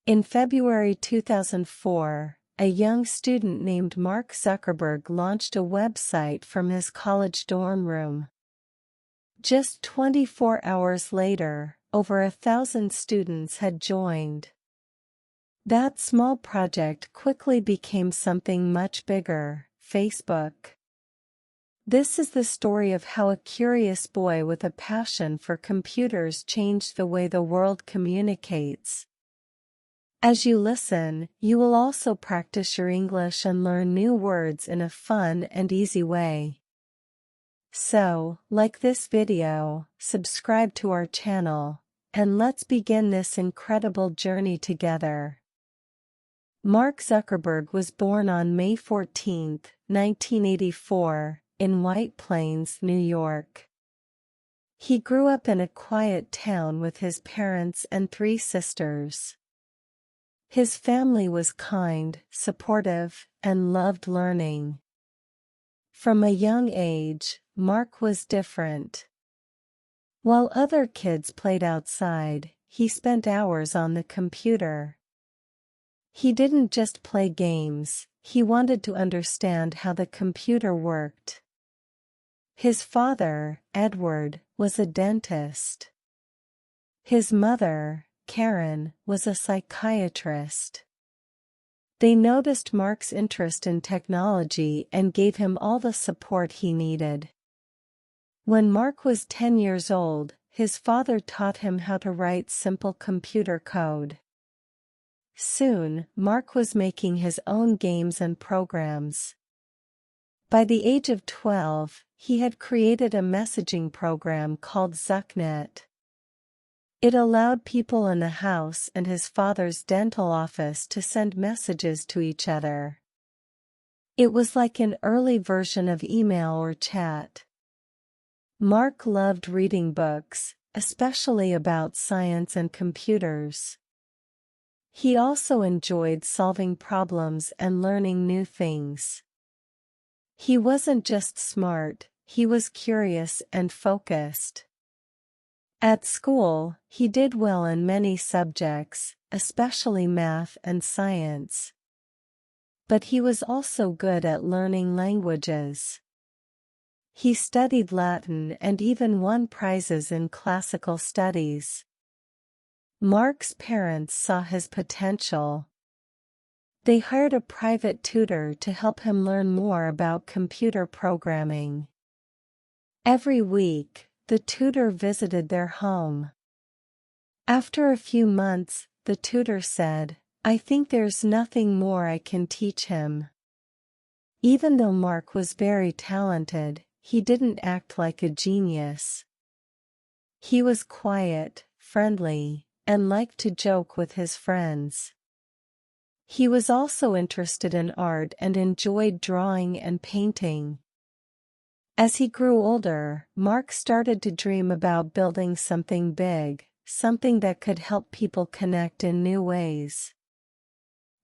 In February 2004, a young student named Mark Zuckerberg launched a website from his college dorm room. Just 24 hours later, over 1,000 students had joined. That small project quickly became something much bigger, Facebook. This is the story of how a curious boy with a passion for computers changed the way the world communicates. As you listen, you will also practice your English and learn new words in a fun and easy way. So, like this video, subscribe to our channel, and let's begin this incredible journey together. Mark Zuckerberg was born on May 14, 1984, in White Plains, New York. He grew up in a quiet town with his parents and 3 sisters. His family was kind, supportive, and loved learning. From a young age, Mark was different. While other kids played outside, he spent hours on the computer. He didn't just play games, he wanted to understand how the computer worked. His father, Edward, was a dentist. His mother, Karen, was a psychiatrist. They noticed Mark's interest in technology and gave him all the support he needed. When Mark was 10 years old, his father taught him how to write simple computer code. Soon, Mark was making his own games and programs. By the age of 12, he had created a messaging program called ZuckNet. It allowed people in the house and his father's dental office to send messages to each other. It was like an early version of email or chat. Mark loved reading books, especially about science and computers. He also enjoyed solving problems and learning new things. He wasn't just smart, he was curious and focused. At school, he did well in many subjects, especially math and science. But he was also good at learning languages. He studied Latin and even won prizes in classical studies. Mark's parents saw his potential. They hired a private tutor to help him learn more about computer programming. Every week, the tutor visited their home. After a few months, the tutor said, "I think there's nothing more I can teach him." Even though Mark was very talented, he didn't act like a genius. He was quiet, friendly, and liked to joke with his friends. He was also interested in art and enjoyed drawing and painting. As he grew older, Mark started to dream about building something big, something that could help people connect in new ways.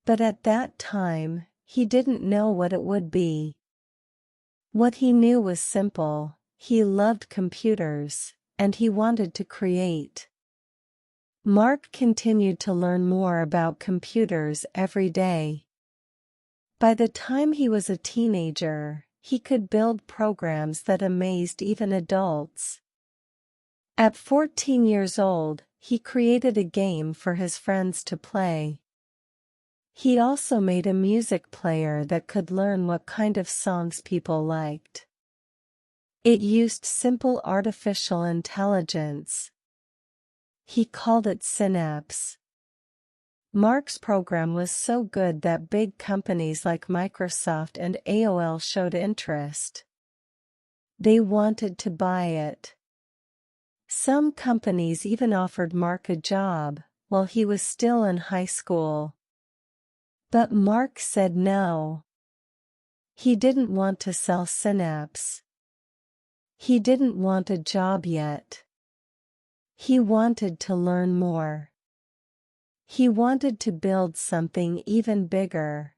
But at that time, he didn't know what it would be. What he knew was simple: he loved computers, and he wanted to create. Mark continued to learn more about computers every day. By the time he was a teenager, he could build programs that amazed even adults. At 14 years old, he created a game for his friends to play. He also made a music player that could learn what kind of songs people liked. It used simple artificial intelligence. He called it Synapse. Mark's program was so good that big companies like Microsoft and AOL showed interest. They wanted to buy it. Some companies even offered Mark a job, while he was still in high school. But Mark said no. He didn't want to sell Synapse. He didn't want a job yet. He wanted to learn more. He wanted to build something even bigger.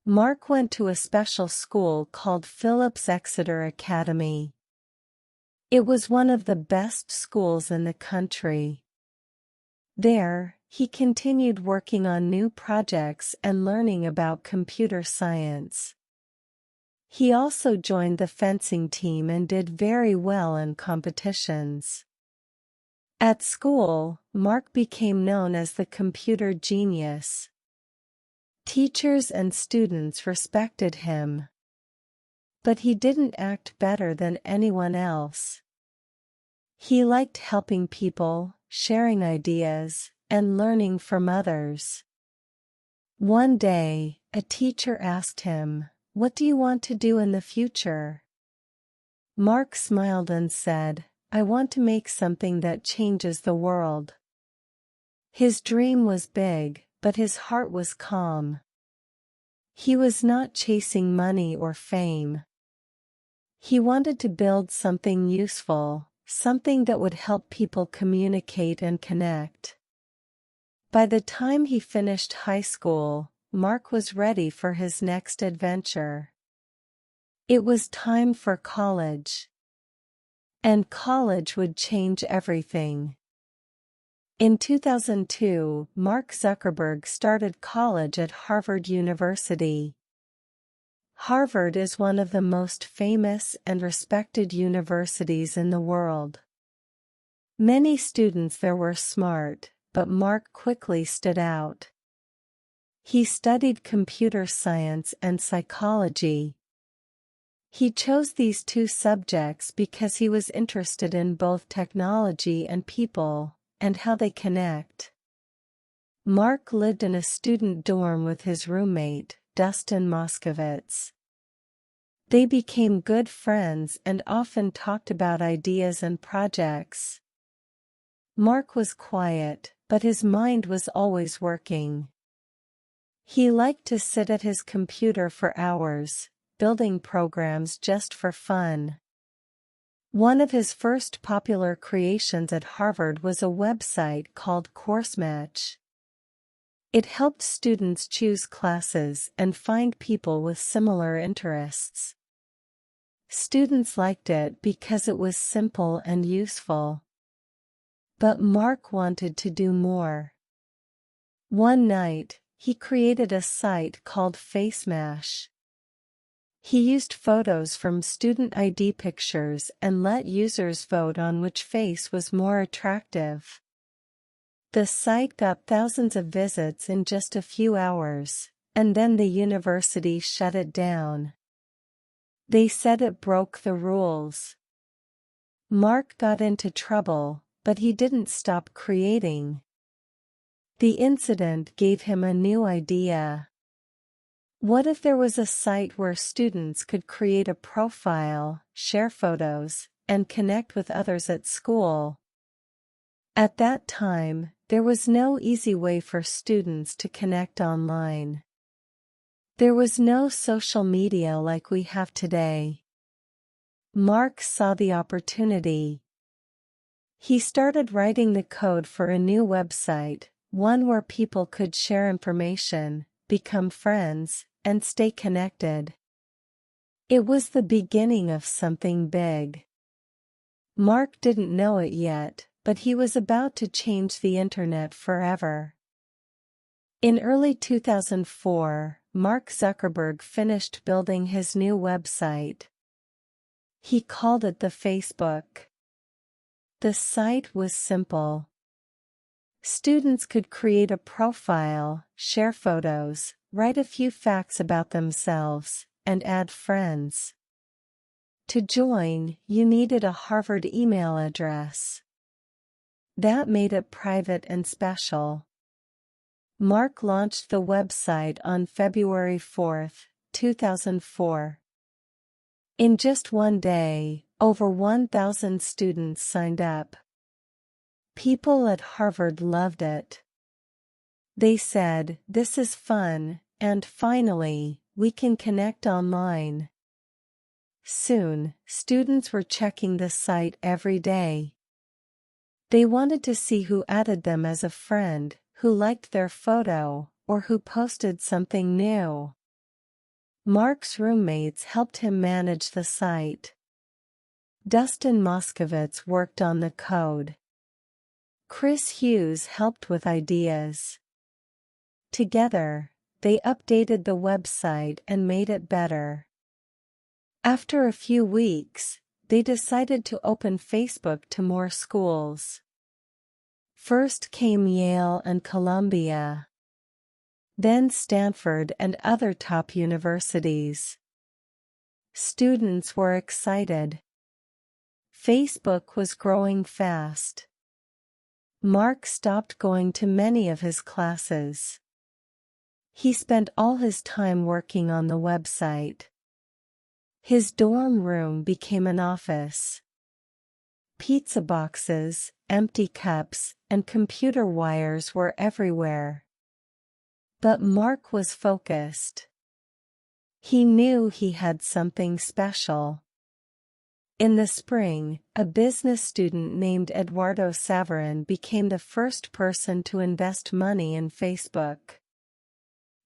Mark went to a special school called Phillips Exeter Academy. It was one of the best schools in the country. There, He continued working on new projects and learning about computer science. He also joined the fencing team and did very well in competitions. At school, Marck became known as the computer genius. Teachers and students respected him. But he didn't act better than anyone else. He liked helping people, sharing ideas, and learning from others. One day, a teacher asked him, "What do you want to do in the future?" Marck smiled and said, "I want to make something that changes the world." His dream was big, but his heart was calm. He was not chasing money or fame. He wanted to build something useful, something that would help people communicate and connect. By the time he finished high school, Marck was ready for his next adventure. It was time for college. And college would change everything. In 2002, Mark Zuckerberg started college at Harvard University. Harvard is one of the most famous and respected universities in the world. Many students there were smart, but Mark quickly stood out. He studied computer science and psychology. He chose these two subjects because he was interested in both technology and people, and how they connect. Mark lived in a student dorm with his roommate, Dustin Moskovitz. They became good friends and often talked about ideas and projects. Mark was quiet, but his mind was always working. He liked to sit at his computer for hours, building programs just for fun. One of his first popular creations at Harvard was a website called CourseMatch. It helped students choose classes and find people with similar interests. Students liked it because it was simple and useful. But Mark wanted to do more. One night, he created a site called FaceMash. He used photos from student ID pictures and let users vote on which face was more attractive. The site got thousands of visits in just a few hours, and then the university shut it down. They said it broke the rules. Mark got into trouble, but he didn't stop creating. The incident gave him a new idea. What if there was a site where students could create a profile, share photos, and connect with others at school? At that time, there was no easy way for students to connect online. There was no social media like we have today. Mark saw the opportunity. He started writing the code for a new website, one where people could share information, become friends, and stay connected. It was the beginning of something big. Mark didn't know it yet, but he was about to change the internet forever. In early 2004, Mark Zuckerberg finished building his new website. He called it the Facebook. The site was simple. Students could create a profile, share photos, write a few facts about themselves, and add friends. To join, you needed a Harvard email address. That made it private and special. Mark launched the website on February 4, 2004. In just one day, over 1,000 students signed up. People at Harvard loved it. They said, "This is fun, and finally, we can connect online." Soon, students were checking the site every day. They wanted to see who added them as a friend, who liked their photo, or who posted something new. Mark's roommates helped him manage the site. Dustin Moskovitz worked on the code. Chris Hughes helped with ideas. Together, they updated the website and made it better. After a few weeks, they decided to open Facebook to more schools. First came Yale and Columbia. Then Stanford and other top universities. Students were excited. Facebook was growing fast. Mark stopped going to many of his classes. He spent all his time working on the website. His dorm room became an office. Pizza boxes, empty cups, and computer wires were everywhere. But Mark was focused. He knew he had something special. In the spring, a business student named Eduardo Saverin became the first person to invest money in Facebook.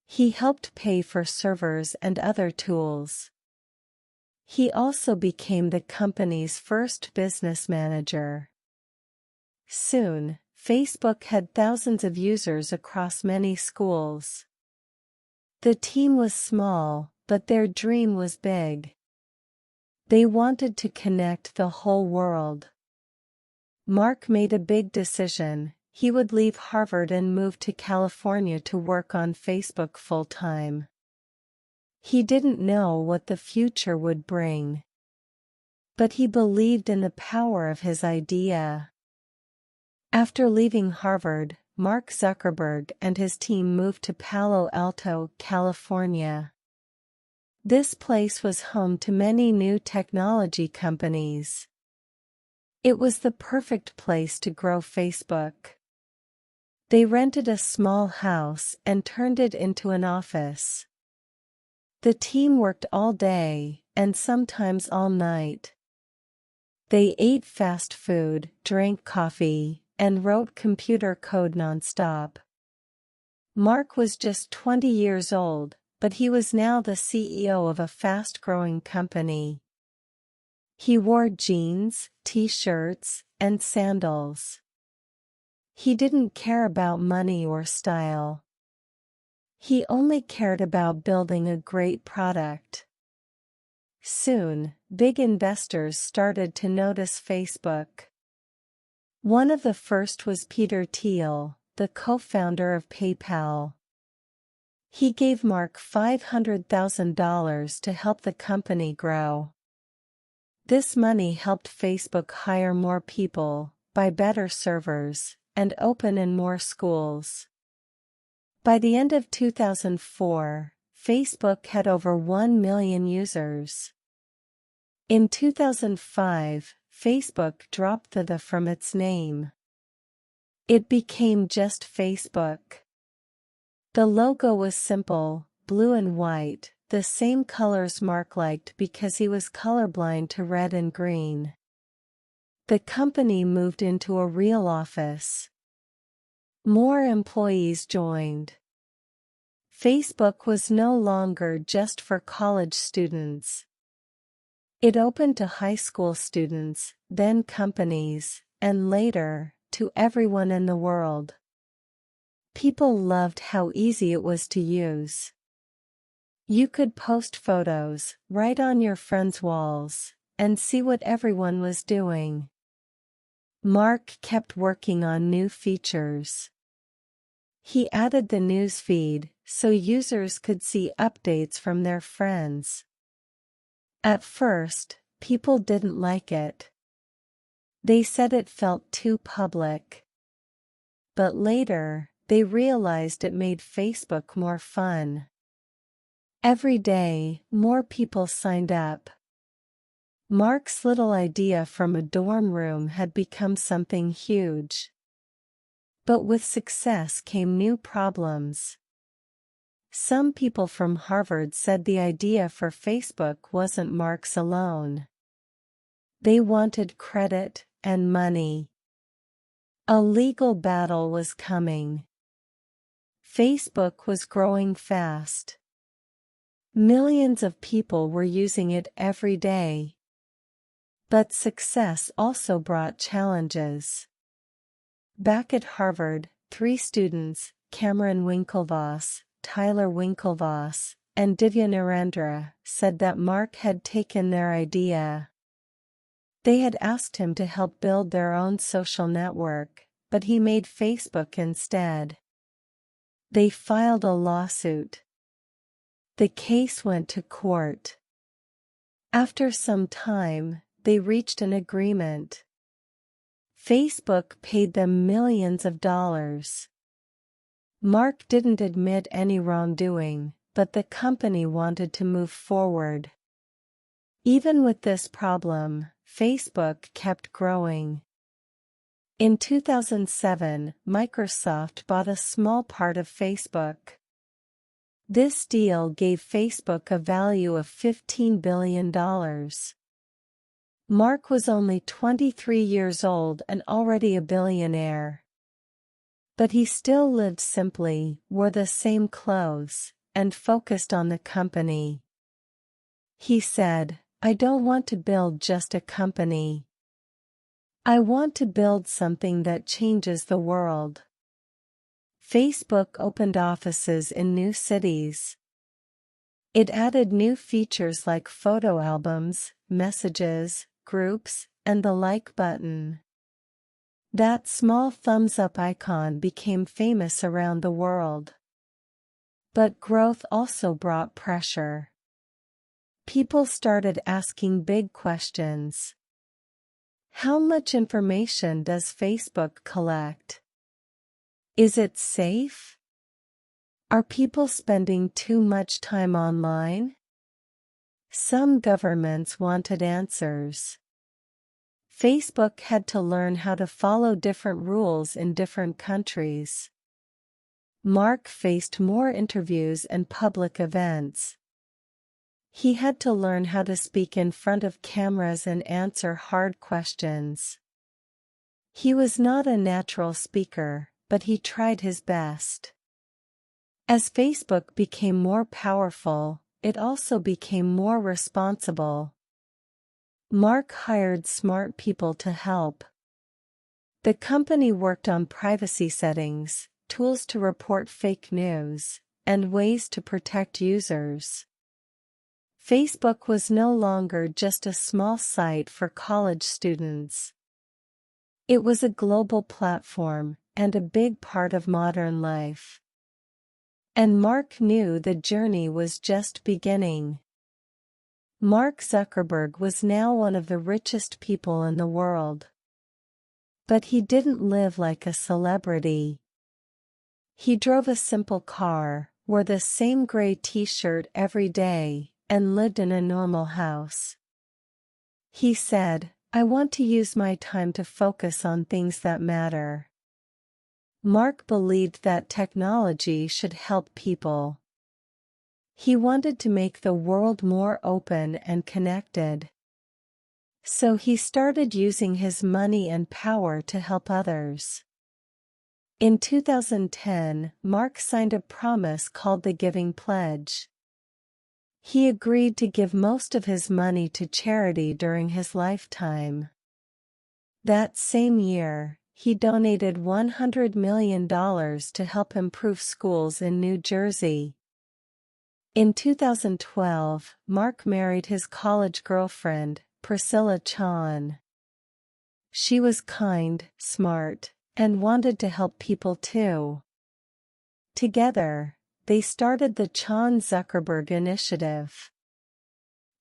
He helped pay for servers and other tools. He also became the company's first business manager. Soon, Facebook had thousands of users across many schools. The team was small, but their dream was big. They wanted to connect the whole world. Mark made a big decision. He would leave Harvard and move to California to work on Facebook full-time. He didn't know what the future would bring. But he believed in the power of his idea. After leaving Harvard, Mark Zuckerberg and his team moved to Palo Alto, California. This place was home to many new technology companies. It was the perfect place to grow Facebook. They rented a small house and turned it into an office. The team worked all day, and sometimes all night. They ate fast food, drank coffee, and wrote computer code nonstop. Mark was just 20 years old, but he was now the CEO of a fast-growing company. He wore jeans, t-shirts, and sandals. He didn't care about money or style. He only cared about building a great product. Soon, big investors started to notice Facebook. One of the first was Peter Thiel, the co-founder of PayPal. He gave Mark $500,000 to help the company grow. This money helped Facebook hire more people, buy better servers, and open in more schools. By the end of 2004, Facebook had over 1 million users. In 2005, Facebook dropped the from its name. It became just Facebook. The logo was simple, blue and white, the same colors Mark liked because he was colorblind to red and green. The company moved into a real office. More employees joined. Facebook was no longer just for college students. It opened to high school students, then companies, and later, to everyone in the world. People loved how easy it was to use. You could post photos, write on your friends' walls, and see what everyone was doing. Mark kept working on new features. He added the news feed, so users could see updates from their friends. At first, people didn't like it. They said it felt too public. But later, they realized it made Facebook more fun. Every day, more people signed up. Mark's little idea from a dorm room had become something huge. But with success came new problems. Some people from Harvard said the idea for Facebook wasn't Mark's alone. They wanted credit and money. A legal battle was coming. Facebook was growing fast. Millions of people were using it every day. But success also brought challenges. Back at Harvard, 3 students, Cameron Winklevoss, Tyler Winklevoss, and Divya Narendra, said that Marck had taken their idea. They had asked him to help build their own social network, but he made Facebook instead. They filed a lawsuit. The case went to court. After some time, they reached an agreement. Facebook paid them millions of dollars. Marck didn't admit any wrongdoing, but the company wanted to move forward. Even with this problem, Facebook kept growing. In 2007, Microsoft bought a small part of Facebook. This deal gave Facebook a value of $15 billion. Marck was only 23 years old and already a billionaire. But he still lived simply, wore the same clothes, and focused on the company. He said, "I don't want to build just a company. I want to build something that changes the world." Facebook opened offices in new cities. It added new features like photo albums, messages, groups, and the like button. That small thumbs-up icon became famous around the world. But growth also brought pressure. People started asking big questions. How much information does Facebook collect? Is it safe? Are people spending too much time online? Some governments wanted answers. Facebook had to learn how to follow different rules in different countries. Marck faced more interviews and public events. He had to learn how to speak in front of cameras and answer hard questions. He was not a natural speaker, but he tried his best. As Facebook became more powerful, it also became more responsible. Marck hired smart people to help. The company worked on privacy settings, tools to report fake news, and ways to protect users. Facebook was no longer just a small site for college students. It was a global platform, and a big part of modern life. And Marck knew the journey was just beginning. Mark Zuckerberg was now one of the richest people in the world. But he didn't live like a celebrity. He drove a simple car, wore the same gray t-shirt every day, and lived in a normal house. He said, "I want to use my time to focus on things that matter." Marck believed that technology should help people. He wanted to make the world more open and connected. So he started using his money and power to help others. In 2010, Marck signed a promise called the Giving Pledge. He agreed to give most of his money to charity during his lifetime. That same year, he donated $100 million to help improve schools in New Jersey. In 2012, Marck married his college girlfriend, Priscilla Chan. She was kind, smart, and wanted to help people too. Together, they started the Chan-Zuckerberg Initiative.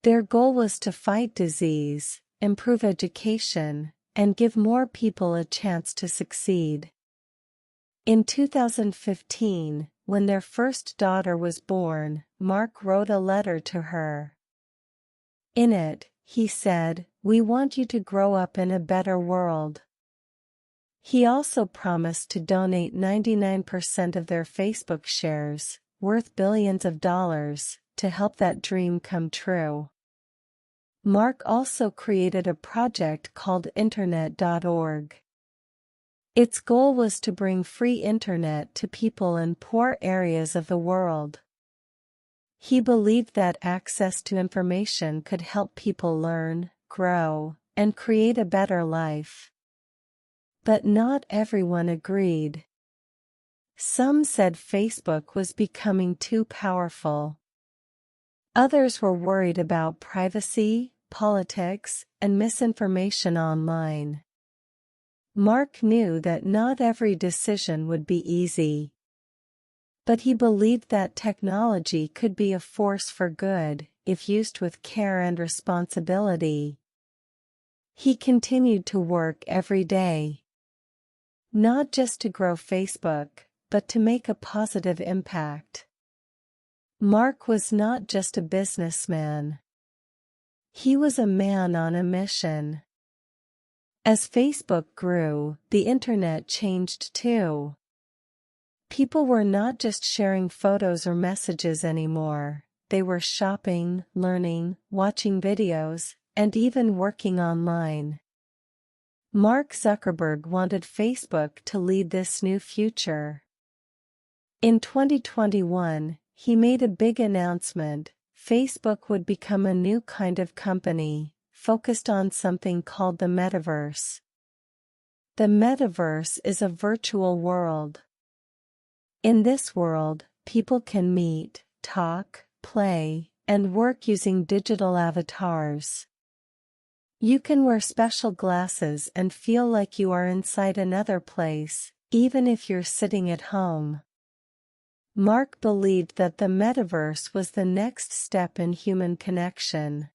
Their goal was to fight disease, improve education, and give more people a chance to succeed. In 2015, when their first daughter was born, Marck wrote a letter to her. In it, he said, "We want you to grow up in a better world." He also promised to donate 99% of their Facebook shares, worth billions of dollars, to help that dream come true. Marck also created a project called Internet.org. Its goal was to bring free internet to people in poor areas of the world. He believed that access to information could help people learn, grow, and create a better life. But not everyone agreed. Some said Facebook was becoming too powerful. Others were worried about privacy, politics, and misinformation online. Marck knew that not every decision would be easy. But he believed that technology could be a force for good, if used with care and responsibility. He continued to work every day. Not just to grow Facebook, but to make a positive impact. Marck was not just a businessman. He was a man on a mission. As Facebook grew, the internet changed too. People were not just sharing photos or messages anymore. They were shopping, learning, watching videos, and even working online. Mark Zuckerberg wanted Facebook to lead this new future. In 2021, he made a big announcement. Facebook would become a new kind of company, focused on something called the metaverse. The metaverse is a virtual world. In this world, people can meet, talk, play, and work using digital avatars. You can wear special glasses and feel like you are inside another place, even if you're sitting at home. Mark believed that the metaverse was the next step in human connection.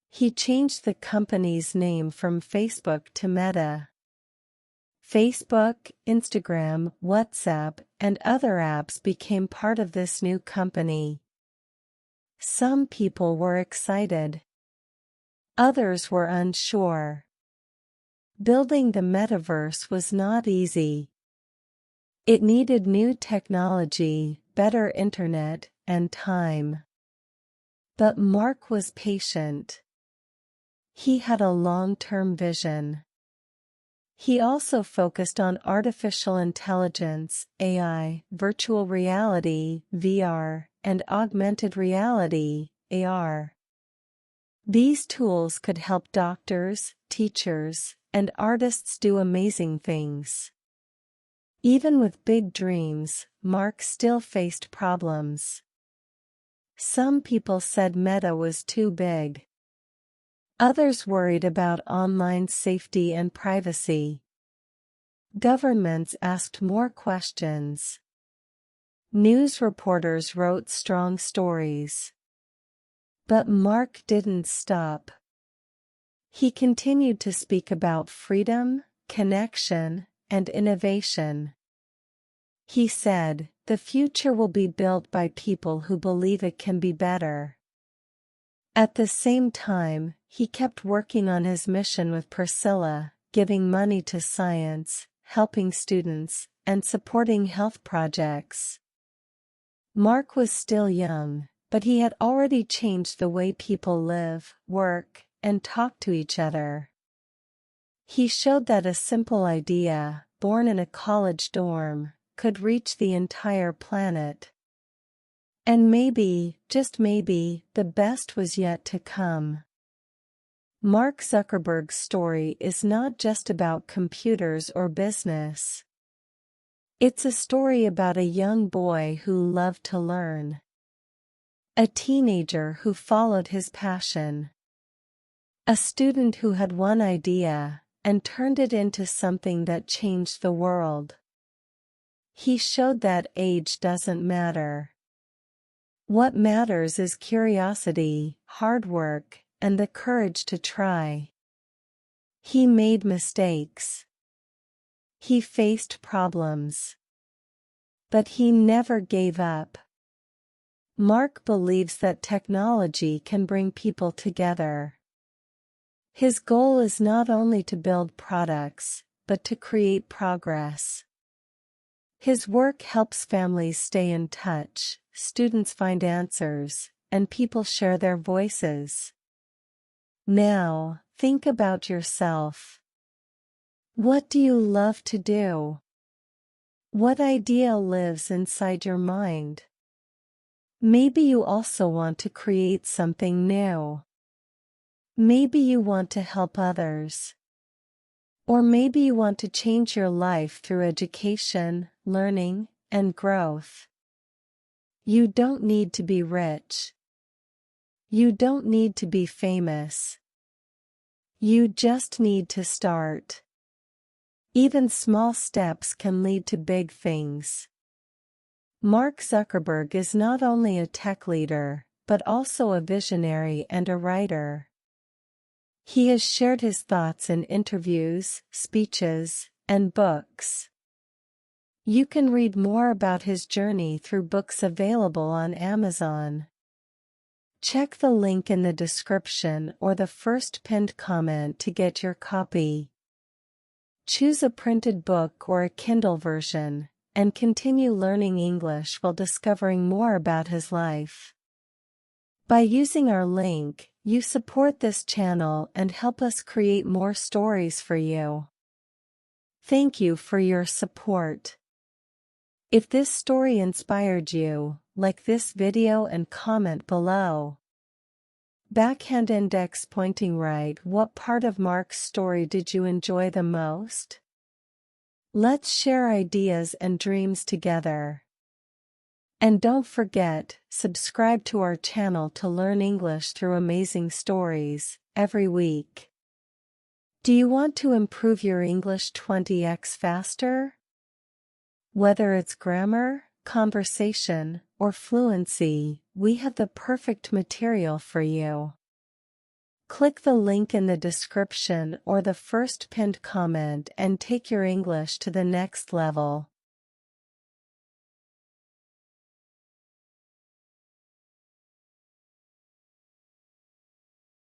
He changed the company's name from Facebook to Meta. Facebook, Instagram, WhatsApp, and other apps became part of this new company. Some people were excited. Others were unsure. Building the metaverse was not easy. It needed new technology, better internet, and time. But Mark was patient. He had a long-term vision. He also focused on artificial intelligence, AI, virtual reality, VR, and augmented reality, AR. These tools could help doctors, teachers, and artists do amazing things. Even with big dreams, Mark still faced problems. Some people said Meta was too big. Others worried about online safety and privacy. Governments asked more questions. News reporters wrote strong stories. But Mark didn't stop. He continued to speak about freedom, connection, and innovation. He said, "The future will be built by people who believe it can be better." At the same time, he kept working on his mission with Priscilla, giving money to science, helping students, and supporting health projects. Mark was still young, but he had already changed the way people live, work, and talk to each other. He showed that a simple idea, born in a college dorm, could reach the entire planet. And maybe, just maybe, the best was yet to come. Mark Zuckerberg's story is not just about computers or business. It's a story about a young boy who loved to learn. A teenager who followed his passion. A student who had one idea and turned it into something that changed the world. He showed that age doesn't matter. What matters is curiosity, hard work, and the courage to try. He made mistakes. He faced problems. But he never gave up. Mark believes that technology can bring people together. His goal is not only to build products, but to create progress. His work helps families stay in touch, students find answers, and people share their voices. Now, think about yourself. What do you love to do? What idea lives inside your mind? Maybe you also want to create something new. Maybe you want to help others. Or maybe you want to change your life through education, learning, and growth. You don't need to be rich. You don't need to be famous. You just need to start. Even small steps can lead to big things. Mark Zuckerberg is not only a tech leader, but also a visionary and a writer. He has shared his thoughts in interviews, speeches, and books. You can read more about his journey through books available on Amazon. Check the link in the description or the first pinned comment to get your copy. Choose a printed book or a Kindle version, and continue learning English while discovering more about his life. By using our link, you support this channel and help us create more stories for you. Thank you for your support. If this story inspired you, like this video and comment below. Backhand index pointing right. What part of Mark's story did you enjoy the most? Let's share ideas and dreams together. And don't forget, subscribe to our channel to learn English through amazing stories, every week. Do you want to improve your English 20x faster? Whether it's grammar, conversation, or fluency, we have the perfect material for you. Click the link in the description or the first pinned comment and take your English to the next level.